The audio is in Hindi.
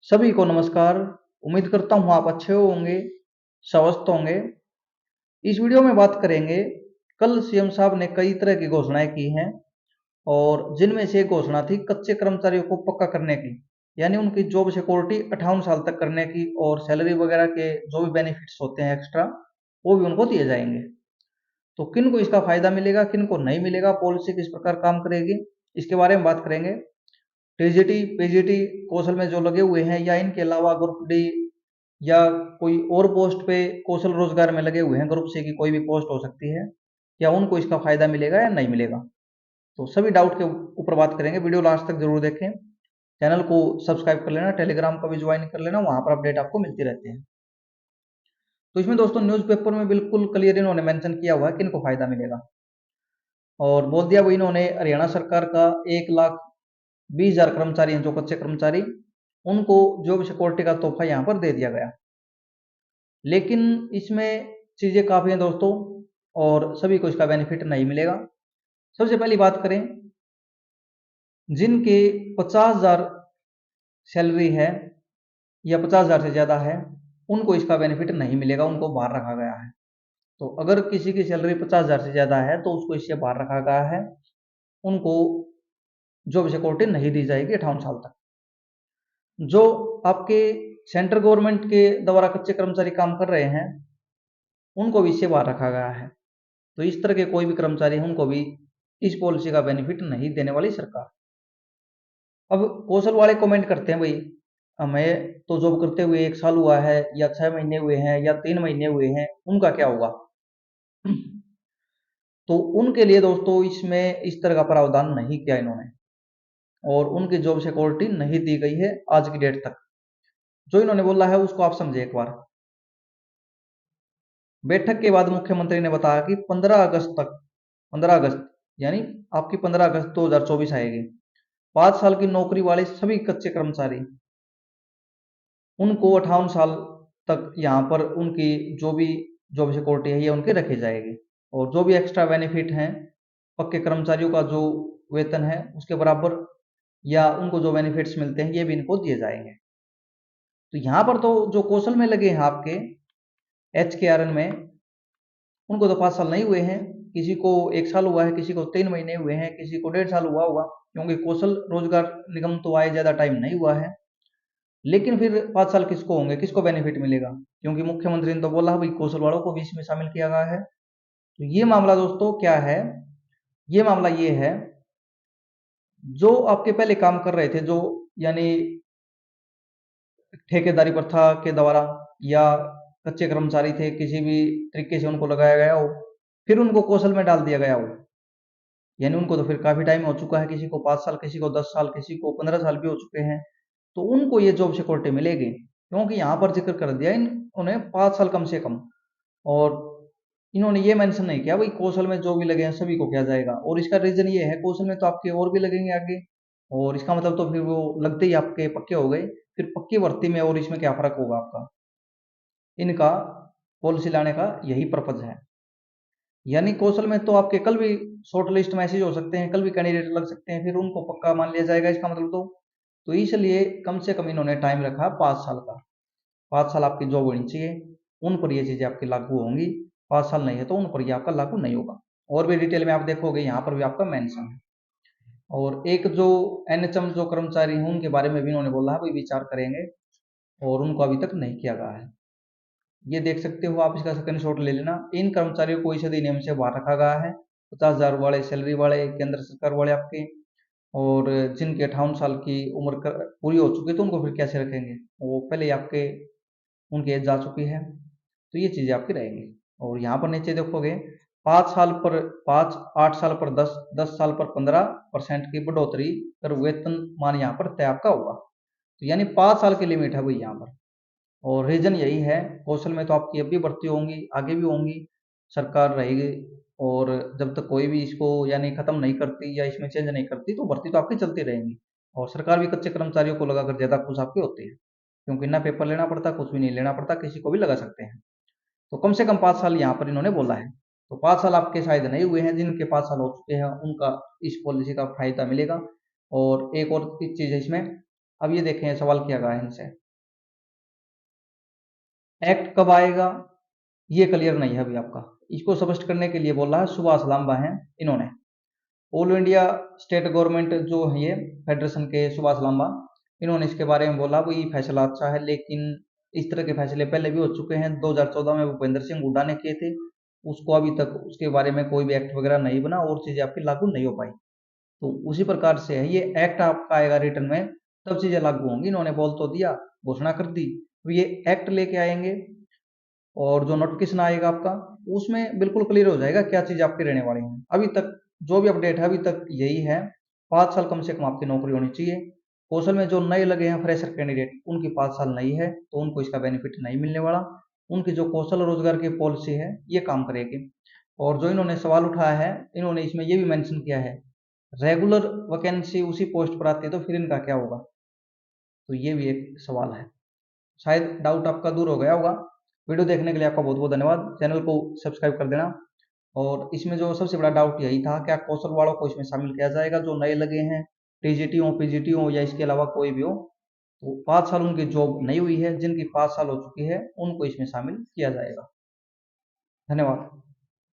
सभी को नमस्कार। उम्मीद करता हूँ आप अच्छे होंगे, स्वस्थ होंगे। इस वीडियो में बात करेंगे, कल सीएम साहब ने कई तरह की घोषणाएं की हैं और जिनमें से एक घोषणा थी कच्चे कर्मचारियों को पक्का करने की, यानी उनकी जॉब सिक्योरिटी 58 साल तक करने की और सैलरी वगैरह के जो भी बेनिफिट्स होते हैं एक्स्ट्रा, वो भी उनको दिए जाएंगे। तो किन को इसका फायदा मिलेगा, किन को नहीं मिलेगा, पॉलिसी किस प्रकार काम करेगी, इसके बारे में बात करेंगे। टीजीटी पीजीटी कौशल में जो लगे हुए हैं या इनके अलावा ग्रुप डी या कोई और पोस्ट पे कौशल रोजगार में लगे हुए हैं, ग्रुप सी की कोई भी पोस्ट हो सकती है, क्या उनको इसका फायदा मिलेगा या नहीं मिलेगा। तो सभी डाउट के ऊपर बात करेंगे। वीडियो लास्ट तक जरूर देखें। चैनल को सब्सक्राइब कर लेना, टेलीग्राम का भी ज्वाइन कर लेना, वहां पर अपडेट आपको मिलती रहती है। तो इसमें दोस्तों न्यूज़पेपर में बिल्कुल क्लियर इन्होंने मेंशन किया हुआ है किनको फायदा मिलेगा, और बोल दिया वो इन्होंने हरियाणा सरकार का 1,20,000 कर्मचारी हैं जो कच्चे कर्मचारी, उनको जॉब सिक्योरिटी का तोहफा यहाँ पर दे दिया गया। लेकिन इसमें चीजें काफी हैं दोस्तों, और सभी को इसका बेनिफिट नहीं मिलेगा। सबसे पहली बात करें, जिनके 50,000 सैलरी है या 50,000 से ज्यादा है, उनको इसका बेनिफिट नहीं मिलेगा, उनको बाहर रखा गया है। तो अगर किसी की सैलरी 50,000 से ज्यादा है तो उसको इससे बाहर रखा गया है, उनको जॉब सिक्योरिटी नहीं दी जाएगी 58 साल तक। जो आपके सेंट्रल गवर्नमेंट के द्वारा कच्चे कर्मचारी काम कर रहे हैं, उनको भी इससे बाहर रखा गया है। तो इस तरह के कोई भी कर्मचारी हैं उनको भी इस पॉलिसी का बेनिफिट नहीं देने वाली सरकार। अब कौशल वाले कमेंट करते हैं, भाई हमें तो जॉब करते हुए 1 साल हुआ है या 6 महीने हुए हैं या 3 महीने हुए हैं, उनका क्या होगा। तो उनके लिए दोस्तों इसमें इस तरह का प्रावधान नहीं किया इन्होंने, और उनकी जॉब सिक्योरिटी नहीं दी गई है आज की डेट तक। जो इन्होंने बोला है उसको आप समझे एक बार। बैठक के बाद मुख्यमंत्री ने बताया कि 15 अगस्त तक, 15 अगस्त यानी आपकी 15 अगस्त 2024 आएगी, 5 साल की नौकरी वाले सभी कच्चे कर्मचारी, उनको 58 साल तक यहाँ पर उनकी जो भी जॉब सिक्योरिटी है ये उनके रखी जाएगी। और जो भी एक्स्ट्रा बेनिफिट हैं, पक्के कर्मचारियों का जो वेतन है उसके बराबर या उनको जो बेनिफिट्स मिलते हैं ये भी इनको दिए जाएंगे। तो यहाँ पर तो जो कौशल में लगे हैं आपके HKRN में, उनको तो 5 साल नहीं हुए हैं, किसी को 1 साल हुआ है, किसी को 3 महीने हुए हैं, किसी को 1.5 साल हुआ होगा, क्योंकि कौशल रोजगार निगम तो आए ज्यादा टाइम नहीं हुआ है। लेकिन फिर 5 साल किसको होंगे, किसको बेनिफिट मिलेगा, क्योंकि मुख्यमंत्री ने तो बोला भाई कौशल वालों को भी इसमें शामिल किया गया है। तो ये मामला दोस्तों क्या है, ये मामला ये है, जो आपके पहले काम कर रहे थे, जो यानी ठेकेदारी प्रथा के द्वारा या कच्चे कर्मचारी थे, किसी भी तरीके से उनको लगाया गया हो, फिर उनको कौशल में डाल दिया गया हो, यानी उनको तो फिर काफी टाइम हो चुका है, किसी को 5 साल, किसी को 10 साल, किसी को 15 साल भी हो चुके हैं, तो उनको ये जॉब सिक्योरिटी मिलेगी, क्योंकि यहाँ पर जिक्र कर दिया उन्हें 5 साल कम से कम। और इन्होंने ये मेंशन नहीं किया भाई कौशल में जो भी लगे हैं सभी को किया जाएगा, और इसका रीजन ये है कौशल में तो आपके और भी लगेंगे आगे, और इसका मतलब तो फिर वो लगते ही आपके पक्के हो गए, फिर पक्की भर्ती में और इसमें क्या फर्क होगा आपका। इनका पॉलिसी लाने का यही पर्पज है। यानी कौशल में तो आपके कल भी शॉर्ट लिस्ट मैसेज हो सकते हैं, कल भी कैंडिडेट लग सकते हैं, फिर उनको पक्का मान लिया जाएगा इसका मतलब तो इसलिए कम से कम इन्होंने टाइम रखा 5 साल का। 5 साल आपकी जॉब होनी चाहिए, उन पर ये चीजें आपकी लागू होंगी। 5 साल नहीं है तो उन पर ये आपका लागू नहीं होगा। और भी डिटेल में आप देखोगे यहाँ पर भी आपका मेंशन है। और एक जो NHM जो कर्मचारी हैं उनके बारे में भी इन्होंने बोला है भाई विचार करेंगे, और उनको अभी तक नहीं किया गया है। ये देख सकते हो आप, इसका स्क्रीनशॉट ले लेना। इन कर्मचारियों को इस अधिनियम से बाहर रखा गया है, 50,000 वाले सैलरी वाले, केंद्र सरकार वाले आपके, और जिनकी 58 साल की उम्र पूरी हो चुकी है तो उनको फिर कैसे रखेंगे, वो पहले ही आपके उनकी एज जा चुकी है। तो ये चीजें आपकी रहेंगी। और यहाँ पर नीचे देखोगे 5 साल पर 5, 8 साल पर 10, 10 साल पर 15% की बढ़ोतरी कर वेतन मान यहाँ पर तय आपका होगा। तो यानी 5 साल की लिमिट है भाई यहाँ पर। और रीजन यही है, कौशल में तो आपकी अब भी भर्ती होंगी, आगे भी होंगी, सरकार रहेगी, और जब तक कोई भी इसको यानी खत्म नहीं करती या इसमें चेंज नहीं करती तो भर्ती तो आपकी चलती रहेंगी। और सरकार भी कच्चे कर्मचारियों को लगाकर ज्यादा खुश आपकी होती है, क्योंकि ना पेपर लेना पड़ता, कुछ भी नहीं लेना पड़ता, किसी को भी लगा सकते हैं। तो कम से कम 5 साल यहाँ पर इन्होंने बोला है। तो 5 साल आपके शायद नहीं हुए हैं, जिनके 5 साल हो चुके हैं उनका इस पॉलिसी का फायदा मिलेगा। और एक और चीज है इसमें, अब ये देखें सवाल किया गया है इनसे, एक्ट कब आएगा ये क्लियर नहीं है अभी आपका। इसको स्पष्ट करने के लिए बोला है सुभाष लांबा हैं इन्होंने, ऑल इंडिया स्टेट गवर्नमेंट जो है ये फेडरेशन के सुभाष लांबा, इन्होंने इसके बारे में बोला वो ये फैसला अच्छा है, लेकिन इस तरह के फैसले पहले भी हो चुके हैं। 2014 में भूपेंद्र सिंह हुड्डा ने किए थे, उसको अभी तक उसके बारे में कोई भी एक्ट वगैरह नहीं बना और चीजें आपकी लागू नहीं हो पाई। तो उसी प्रकार से है, ये एक्ट आपका आएगा रिटर्न में तब चीजें लागू होंगी। इन्होंने बोल तो दिया, घोषणा कर दी, तो ये एक्ट लेके आएंगे और जो नोटिफिकेशन आएगा आपका उसमें बिल्कुल क्लियर हो जाएगा क्या चीज आपकी रहने वाली है। अभी तक जो भी अपडेट है अभी तक यही है, 5 साल कम से कम आपकी नौकरी होनी चाहिए। कौशल में जो नए लगे हैं फ्रेशर कैंडिडेट उनकी 5 साल नहीं है तो उनको इसका बेनिफिट नहीं मिलने वाला। उनकी जो कौशल रोजगार की पॉलिसी है ये काम करेगी। और जो इन्होंने सवाल उठाया है, इन्होंने इसमें ये भी मेंशन किया है रेगुलर वैकेंसी उसी पोस्ट पर आती है तो फिर इनका क्या होगा, तो ये भी एक सवाल है। शायद डाउट आपका दूर हो गया होगा। वीडियो देखने के लिए आपका बहुत बहुत धन्यवाद। चैनल को सब्सक्राइब कर देना। और इसमें जो सबसे बड़ा डाउट यही था क्या कौशल वालों को इसमें शामिल किया जाएगा जो नए लगे हैं, टीजीटी हो पीजीटी हो या इसके अलावा कोई भी हो, तो 5 साल उनकी जॉब नहीं हुई है, जिनकी 5 साल हो चुकी है उनको इसमें शामिल किया जाएगा। धन्यवाद।